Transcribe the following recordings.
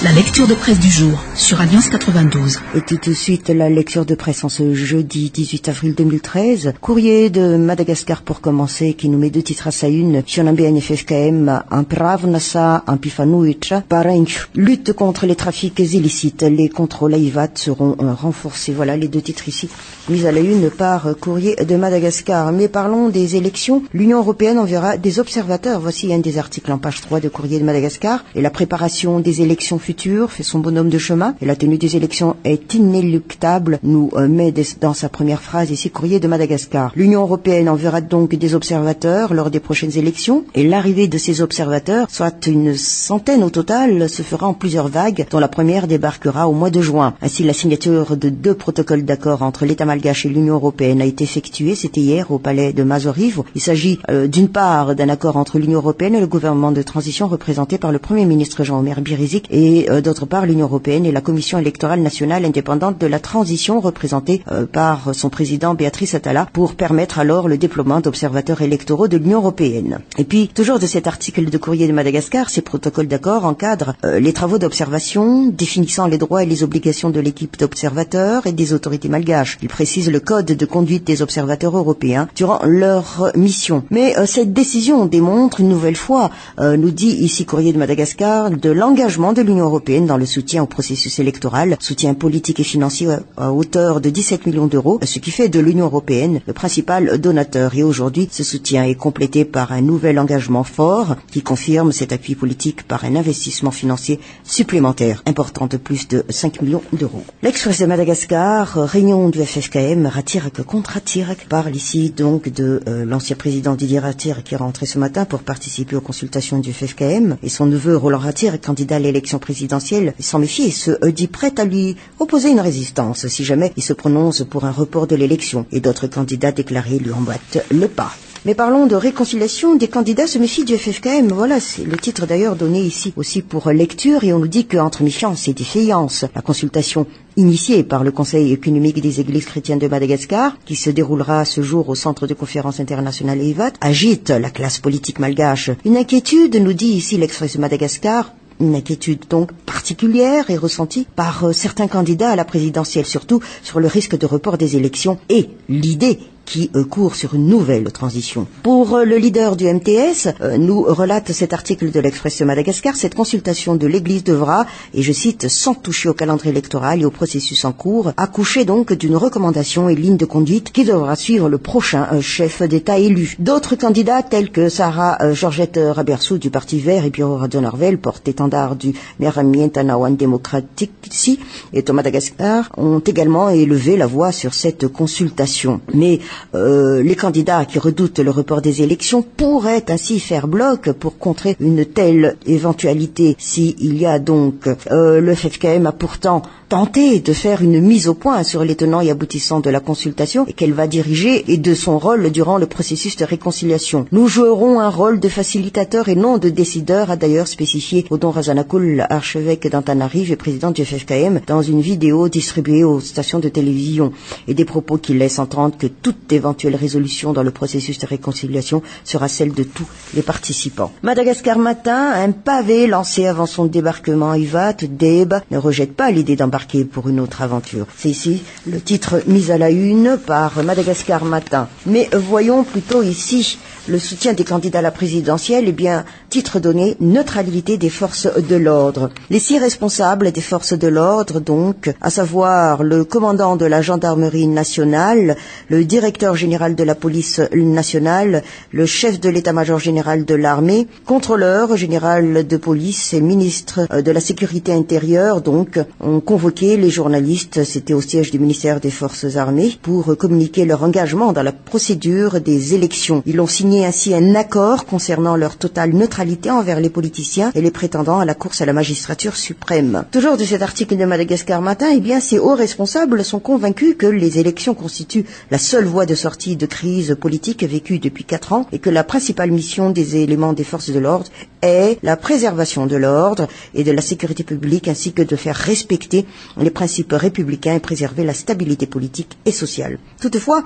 La lecture de presse du jour sur Alliance 92. Et tout de suite, la lecture de presse en ce jeudi 18 avril 2013. Courrier de Madagascar pour commencer, qui nous met deux titres à sa une. Sionambe NFFKM, un pravnasa, un pifanouitra, parench. Lutte contre les trafics illicites. Les contrôles à IVAT seront renforcés. Voilà les deux titres ici, mis à la une par Courrier de Madagascar. Mais parlons des élections. L'Union européenne enverra des observateurs. Voici un des articles en page 3 de Courrier de Madagascar. Et la préparation des élections futures fait son bonhomme de chemin et la tenue des élections est inéluctable, nous met dans sa première phrase ici Courrier de Madagascar. L'Union européenne enverra donc des observateurs lors des prochaines élections et l'arrivée de ces observateurs, soit une centaine au total, se fera en plusieurs vagues, dont la première débarquera au mois de juin. Ainsi, la signature de deux protocoles d'accord entre l'État malgache et l'Union européenne a été effectuée, c'était hier au palais de Mazorivo. Il s'agit d'une part d'un accord entre l'Union européenne et le gouvernement de transition représenté par le Premier ministre Jean-Omer Birizik et d'autre part l'Union européenne et la Commission électorale nationale indépendante de la transition représentée par son président Béatrice Atala pour permettre alors le déploiement d'observateurs électoraux de l'Union européenne. Et puis, toujours de cet article de Courrier de Madagascar, ces protocoles d'accord encadrent les travaux d'observation, définissant les droits et les obligations de l'équipe d'observateurs et des autorités malgaches. Ils précisent le code de conduite des observateurs européens durant leur mission. Mais cette décision démontre une nouvelle fois, nous dit ici Courrier de Madagascar, de l'engagement de l'Union européenne dans le soutien au processus électoral, soutien politique et financier à hauteur de 17 millions d'euros, ce qui fait de l'Union européenne le principal donateur. Et aujourd'hui, ce soutien est complété par un nouvel engagement fort qui confirme cet appui politique par un investissement financier supplémentaire important de plus de 5 millions d'euros. L'Express de Madagascar, réunion du FFKM, Ratirek contre Ratirek, parle ici donc de l'ancien président Didier Ratirek qui est rentré ce matin pour participer aux consultations du FFKM et son neveu Roland Ratirek, candidat à l'élection présidentielle, s'en méfie et se dit prêt à lui opposer une résistance si jamais il se prononce pour un report de l'élection. Et d'autres candidats déclarés lui emboîtent le pas. Mais parlons de réconciliation, des candidats se méfient du FFKM. Voilà, c'est le titre d'ailleurs donné ici aussi pour lecture et on nous dit qu'entre méfiance et défiance, la consultation initiée par le Conseil économique des Églises chrétiennes de Madagascar, qui se déroulera ce jour au Centre de conférence internationale EIVAT, agite la classe politique malgache. Une inquiétude, nous dit ici l'Express de Madagascar, une inquiétude donc particulière est ressentie par certains candidats à la présidentielle, surtout sur le risque de report des élections et l'idée qui court sur une nouvelle transition. Pour le leader du MTS, nous relate cet article de l'Express de Madagascar, cette consultation de l'Église devra, et je cite, sans toucher au calendrier électoral et au processus en cours, accoucher donc d'une recommandation et ligne de conduite qui devra suivre le prochain chef d'État élu. D'autres candidats tels que Sarah Georgette Rabersou du Parti Vert et Pierrot Radonarvel, porte-étendard du Meramientanawan démocratique ici, et au Madagascar, ont également élevé la voix sur cette consultation. Mais les candidats qui redoutent le report des élections pourraient ainsi faire bloc pour contrer une telle éventualité. S'il y a donc le FFKM a pourtant tenté de faire une mise au point sur les tenants et aboutissants de la consultation et qu'elle va diriger et de son rôle durant le processus de réconciliation. Nous jouerons un rôle de facilitateur et non de décideur, a d'ailleurs spécifié Odon Razanakul, archevêque d'Antananarive et président du FFKM, dans une vidéo distribuée aux stations de télévision, et des propos qui laissent entendre que toute éventuelle résolution dans le processus de réconciliation sera celle de tous les participants. Madagascar Matin, un pavé lancé avant son débarquement à IVAT, Deb ne rejette pas l'idée d'embarquer pour une autre aventure. C'est ici le titre mis à la une par Madagascar Matin. Mais voyons plutôt ici le soutien des candidats à la présidentielle, eh bien, titre donné, neutralité des forces de l'ordre. Les 6 responsables des forces de l'ordre, donc, à savoir le commandant de la gendarmerie nationale, le directeur général de la police nationale, le chef de l'état-major général de l'armée, contrôleur général de police et ministre de la sécurité intérieure, donc, ont convoqué les journalistes, c'était au siège du ministère des Forces armées, pour communiquer leur engagement dans la procédure des élections. Ils ont signé ainsi un accord concernant leur totale neutralité envers les politiciens et les prétendants à la course à la magistrature suprême. Toujours de cet article de Madagascar Matin, eh bien, ces hauts responsables sont convaincus que les élections constituent la seule voie de sortie de crise politique vécue depuis 4 ans et que la principale mission des éléments des forces de l'ordre est la préservation de l'ordre et de la sécurité publique ainsi que de faire respecter les principes républicains et préserver la stabilité politique et sociale. Toutefois,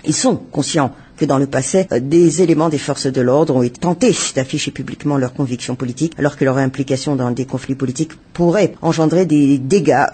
ils sont conscients que dans le passé, des éléments des forces de l'ordre ont été tentés d'afficher publiquement leurs convictions politiques, alors que leur implication dans des conflits politiques pourrait engendrer des dégâts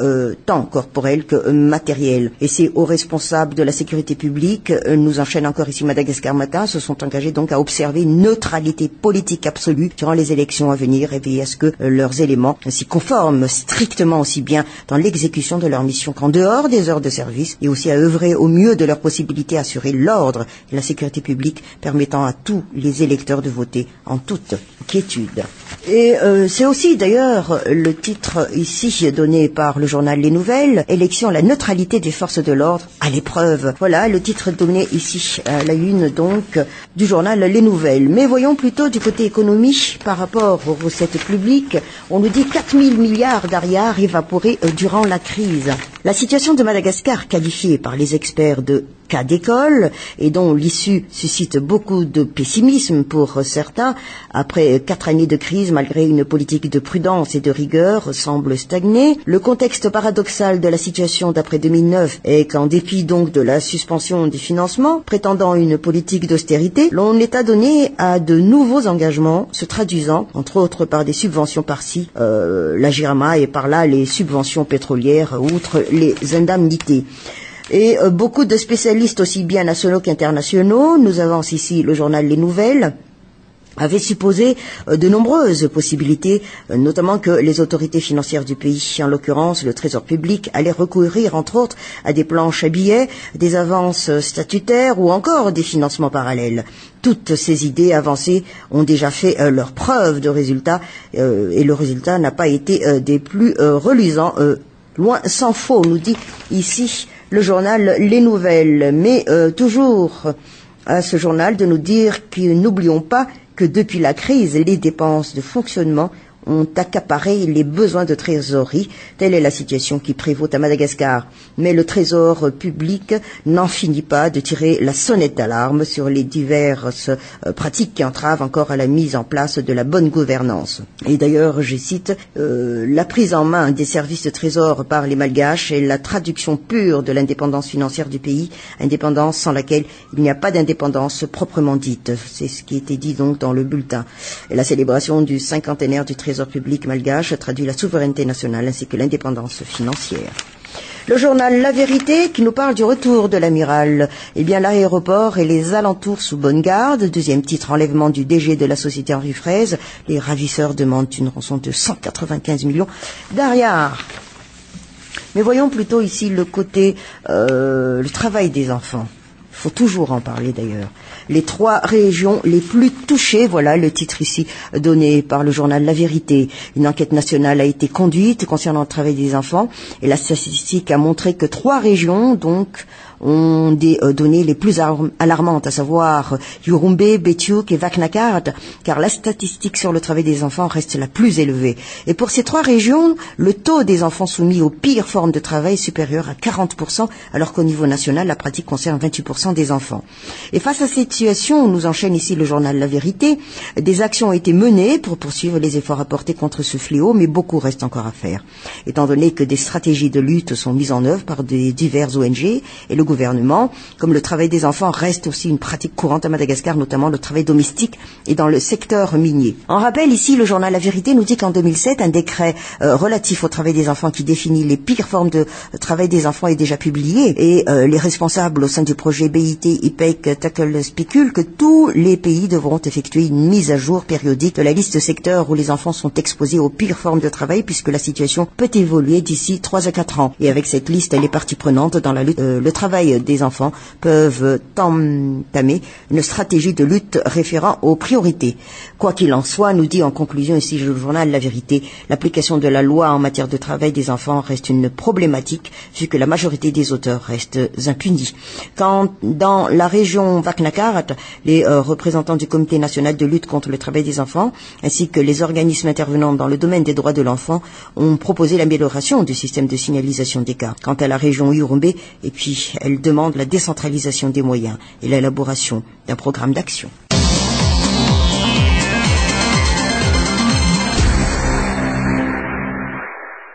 tant corporels que matériels. Et c'est aux responsables de la sécurité publique, nous enchaîne encore ici Madagascar Matin, se sont engagés donc à observer une neutralité politique absolue durant les élections à venir et veiller à ce que leurs éléments s'y conforment strictement aussi bien dans l'exécution de leur mission qu'en dehors des heures de service, et aussi à œuvrer au mieux de leurs possibilités à assurer l'ordre et la sécurité publique, permettant à tous les électeurs de voter en toute quiétude. Et c'est aussi d'ailleurs le titre ici donné par le journal Les Nouvelles, élection, la neutralité des forces de l'ordre à l'épreuve. Voilà le titre donné ici à la une donc du journal Les Nouvelles. Mais voyons plutôt du côté économie par rapport aux recettes publiques. On nous dit 4 000 milliards d'ariards évaporés durant la crise. La situation de Madagascar, qualifiée par les experts de cas d'école et dont l'issue suscite beaucoup de pessimisme pour certains, après 4 années de crise malgré une politique de prudence et de rigueur, semble stagner. Le contexte paradoxal de la situation d'après 2009 est qu'en dépit donc de la suspension des financements, prétendant une politique d'austérité, l'on est adonné à de nouveaux engagements se traduisant, entre autres par des subventions par-ci, la Jirama et par là les subventions pétrolières, outre les indemnités. Et beaucoup de spécialistes aussi bien nationaux qu'internationaux, nous avance ici le journal Les Nouvelles, avait supposé de nombreuses possibilités, notamment que les autorités financières du pays, en l'occurrence le Trésor public, allaient recourir entre autres à des planches à billets, des avances statutaires ou encore des financements parallèles. Toutes ces idées avancées ont déjà fait leur preuve de résultat et le résultat n'a pas été des plus reluisants. Loin s'en faut, nous dit ici le journal Les Nouvelles. Mais toujours à ce journal de nous dire que n'oublions pas que depuis la crise, les dépenses de fonctionnement ont accaparé les besoins de trésorerie. Telle est la situation qui prévaut à Madagascar. Mais le Trésor public n'en finit pas de tirer la sonnette d'alarme sur les diverses pratiques qui entravent encore à la mise en place de la bonne gouvernance. Et d'ailleurs, je cite, la prise en main des services de Trésor par les Malgaches est la traduction pure de l'indépendance financière du pays, indépendance sans laquelle il n'y a pas d'indépendance proprement dite. C'est ce qui était dit donc dans le bulletin. Et la célébration du 50e du Trésor public malgache traduit la souveraineté nationale ainsi que l'indépendance financière. Le journal La Vérité qui nous parle du retour de l'amiral. Eh bien, l'aéroport et les alentours sous bonne garde. Deuxième titre, enlèvement du DG de la société Henri Fraise. Les ravisseurs demandent une rançon de 195 millions d'ariards. Mais voyons plutôt ici le côté, le travail des enfants. Il faut toujours en parler d'ailleurs. Les 3 régions les plus touchées, voilà le titre ici donné par le journal La Vérité. Une enquête nationale a été conduite concernant le travail des enfants et la statistique a montré que 3 régions donc ont des données les plus alarmantes, à savoir Urumbe, Betiuk et Vaknakart, car la statistique sur le travail des enfants reste la plus élevée. Et pour ces 3 régions, le taux des enfants soumis aux pires formes de travail est supérieur à 40%, alors qu'au niveau national, la pratique concerne 28% des enfants. Et face à cette situation, nous enchaîne ici le journal La Vérité, des actions ont été menées pour poursuivre les efforts apportés contre ce fléau, mais beaucoup reste encore à faire. Étant donné que des stratégies de lutte sont mises en œuvre par des diverses ONG et le gouvernement, comme le travail des enfants reste aussi une pratique courante à Madagascar, notamment le travail domestique et dans le secteur minier. En rappel, ici, le journal La Vérité nous dit qu'en 2007, un décret relatif au travail des enfants qui définit les pires formes de travail des enfants est déjà publié et les responsables au sein du projet BIT, IPEC, Tackle, Spicule, que tous les pays devront effectuer une mise à jour périodique de la liste de secteurs où les enfants sont exposés aux pires formes de travail puisque la situation peut évoluer d'ici 3 à 4 ans. Et avec cette liste, les parties prenantes dans la lutte, le travail des enfants peuvent entamer une stratégie de lutte référant aux priorités. Quoi qu'il en soit, nous dit en conclusion ici le journal La Vérité, l'application de la loi en matière de travail des enfants reste une problématique vu que la majorité des auteurs restent impunis. Quand dans la région Vaknakart, les représentants du Comité national de lutte contre le travail des enfants ainsi que les organismes intervenant dans le domaine des droits de l'enfant ont proposé l'amélioration du système de signalisation des cas. Quant à la région Urumbe, et puis elle demande la décentralisation des moyens et l'élaboration d'un programme d'action.